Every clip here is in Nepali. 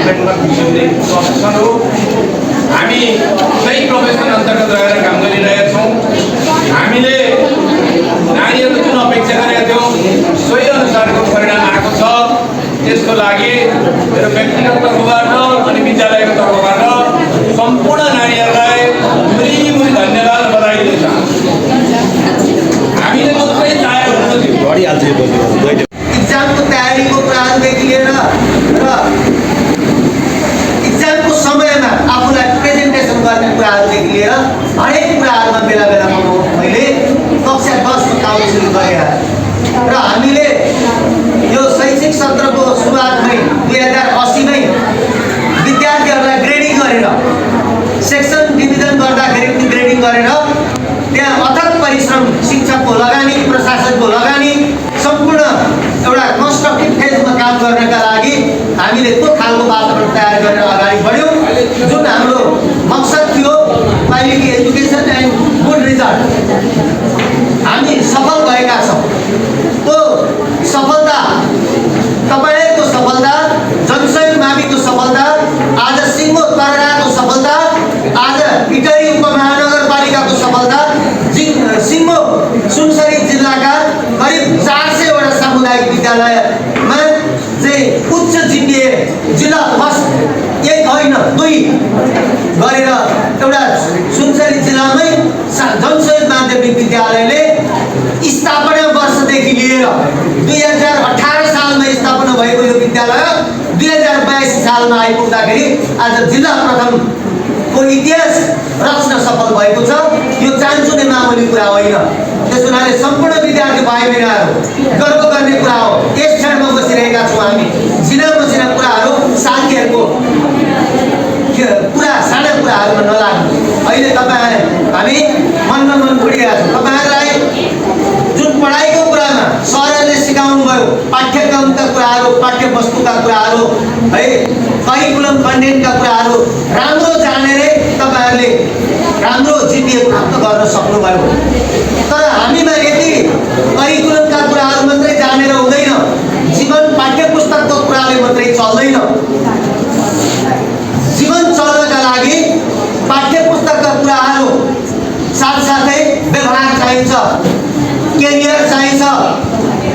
मेम्बर किसिमले प्रोफेसन हो। हामी त्यही प्रोफेसन अन्तर्गत रहेर काम गरिरहेका छौँ। हामीले नानीहरू जुन अपेक्षा गरेका थियौँ सोही अनुसारको परिणाम आएको छ। त्यसको लागि मेरो व्यक्तिगत तर्फबाट अनि विद्यालयको तर्फबाट सम्पूर्ण नानीहरूलाई मुरी धन्यवाद बधाई दिन चाहन्छु। हामीले मात्रै चाहेको हुनुहुन्थ्यो। इक्जामको तयारीको कुराहरूदेखि लिएर र इक्जामको समयमा आफूलाई प्रेजेन्टेसन गर्ने कुराहरूदेखि लिएर हरेक कुराहरूमा बेला बेलामा मैले कक्षा 10 मा काउन्सिलिङ गरेँ र हामीले यो शैक्षिक सत्रको सुरुवातमै 2080 मै विद्यार्थीहरूलाई ग्रेडिङ गरेर सेक्सन डिभिजन गर्दाखेरि ग्रेडिङ गरेर त्यहाँ अथक परिश्रम शिक्षकको लगानी प्रशासनको लगानी सम्पूर्ण एउटा कन्स्ट्रक्टिभ फेजमा काम गर्नका लागि हामीले त्यो खालको वातावरण तयार गरेर अगाडि बढ्यौँ जुन हाम्रो मकसद थियो quality education and good result. हामी सफल भएका छौँ। त्यो सफलता तपाईँको सफलता, जनशक्ति माविको सफलता, आज सिङ्गो तरराको सफलता, आज इटरी उपमहानगरपालिकाको सफलता, सिङ्गो सुनसरी जिल्लाका करिब 400 वटा सामुदायिक विद्यालयमा चाहिँ उच्च जिपिए जिल्ला फर्स्ट 1 होइन 2 गरेर एउटा सुनसरी जिल्लामै जनशक्ति माध्यमिक विद्यालयले स्थापना वर्षदेखि लिएर 2018 सालमा स्थापना भएको यो विद्यालय 2022 सालमा आइपुग्दाखेरि आज जिल्ला प्रथमको इतिहास रच्न सफल भएको छ। यो चान्चुने मामुली कुरा होइन। त्यस हुनाले सम्पूर्ण विद्यार्थी भाइ बहिनीहरू गर्व गर्ने कुरा हो। यस क्षणमा बसिरहेका छौँ हामी। झिना मसिना कुराहरू साथीहरूको कुरा साना कुराहरूमा नलाग्नु। अहिले हामी मनमा मन बुढिरहेका छौँ। तपाईँहरूलाई जुन पढाइको कुरामा सरहरूले सिकाउनु भयो पाठ्यक्रमका कुराहरू, पाठ्यवस्तुका कुराहरू है, करिकुलम कन्टेन्टका कुराहरू राम्रो जानेरै तपाईँहरूले राम्रो जिपिए प्राप्त गर्न सक्नुभयो। तर हामीमा यति करिकुलमका कुराहरू मात्रै जानेर हुँदैन। जीवन पाठ्यपुस्तकको कुराले मात्रै चल्दैन। जीवन चल्नका लागि पाठ्यपुस्तकका कुराहरू साथसाथै व्यवहार चाहिन्छ, केरियर चाहिन्छ,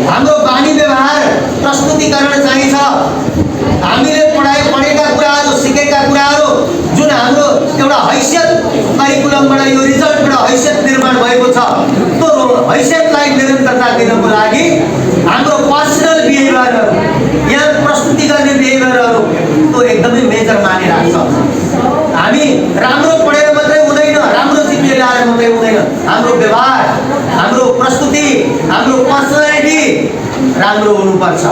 हाम्रो बानी व्यवहार प्रस्तुतिकरण चाहिन्छ। हामीले पढेका कुराहरू, सिकेका कुराहरू जुन हाम्रो एउटा हैसियत करिकुलमबाट यो रिजल्टबाट हैसियत निर्माण भएको छ, त्यो हैसियतलाई निरन्तरता दिनको लागि हाम्रो पर्सनल बिहेभियरहरू, यहाँ प्रस्तुति गर्ने बिहेभियरहरू त्यो एकदमै मेजर मानिरहेको छ। हामी राम्रो पढेर मात्रै हुँदैन, राम्रो जिपिए ल्याएर मात्रै हुँदैन। हाम्रो व्यवहार, हाम्रो प्रस्तुति, हाम्रो पर्सनालिटी राम्रो हुनुपर्छ।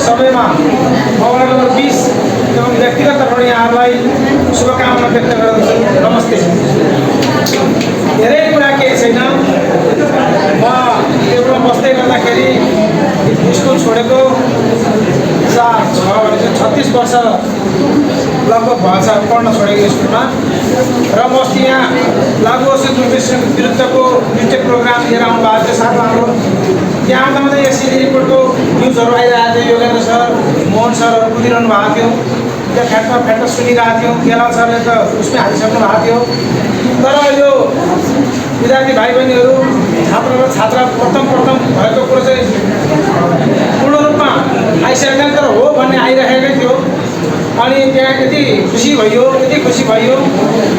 सबैमा वडा नम्बर 20 एवं व्यक्तिगत तर्फबाट यहाँहरूलाई शुभकामना व्यक्त गर्दछु। नमस्ते। धेरै कुरा केही छैन। म टेबलमा बस्दै गर्दाखेरि स्कुल छोडेको 36 वर्ष लगभग भएछ पढ्न छोडेको स्कुलमा र म अस्ति यहाँ लागु औषध दुर्व्यसन विरुद्धको नृत्य प्रोग्राम लिएर आउनु भएको थियो साथीहरू। त्यहाँ आउँदा मात्रै एससिडी रिपोर्टको न्युजहरू आइरहेको थियो। योगेन्द्र सर, मोहन सरहरू कुदिरहनु भएको थियो। त्यहाँ फ्याट्टा सुनिरहेको थियौँ। केलाल सरले त उसमै हालिसक्नु भएको थियो। तर यो विद्यार्थी भाइ बहिनीहरू, छात्र र छात्रा प्रथम भएको कुरो चाहिँ पूर्ण रूपमा आइसकेका तर हो भन्ने आइरहेकै थियो। अनि त्यहाँ यति खुसी भयो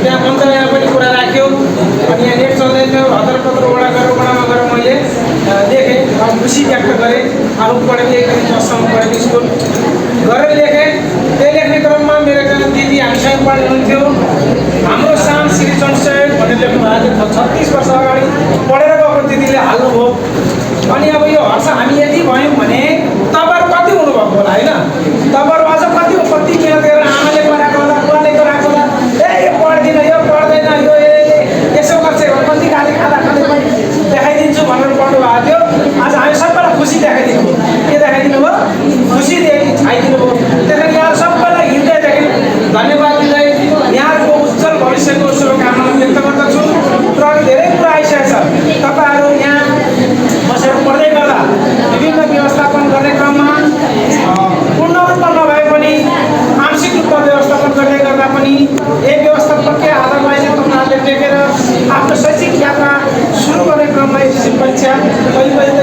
त्यहाँ मन्त्रालयमा पनि कुरा राख्यो। अनि यहाँ नेट चल्दैन थियो। हतार पत्र वडामा गएर मैले लेखेँ, खुसी व्यक्त गरेँ। आफू पढेको 1 दिन 10 सम्म पढेको स्कुल गरेर लेखेँ। त्यही लेख्ने क्रममा मेरो एकजना दिदी हामीसँग पढ्नुहुन्थ्यो, हाम्रो साम श्री चन्द्रशेखर भनेर लेख्नु भएको थियो। 36 वर्ष अगाडि पढेर गएको दिदीले हाल्नुभयो। अनि अब यो हर्ष हामी यति भयौँ भने तपाईँहरू कति हुनुभएको होला होइन? तपाईँहरू अझ कति मिहिनेत गरेर आमाले कराएको होला, बुवाले कराएको होला, यो पढ्दिनँ, यो पढ्दैन, यो यसो गर्छ भने कति गाली खाँदा पनि देखाइदिन्छु भनेर पढ्नु भएको थियो। आज हामी सबैलाई खुसी देखाइदिनु भयो। के देखाइदिनु भयो? खुसी छाइदिनु भयो। त्यसैले यहाँ सबैलाई हृदयदेखि धन्यवाद दिँदै यहाँहरूको उज्जवल भविष्यको शुभकामना व्यक्त गर्दछु। र धेरै कुरा आइसकेको छ। तपाईँहरू यहाँ बसेर पढ्दै गर्दा विभिन्न व्यवस्थापन गर्ने क्रममा पूर्ण रूपमा नभए पनि आंशिक रूपमा व्यवस्थापन गर्दै गर्दा पनि एक व्यवस्थापकीय आधारलाई चाहिँ तपाईँहरूले टेकेर आफ्नो शैक्षिक यात्रा सुरु गर्ने क्रममा एसएससी परीक्षा कहिले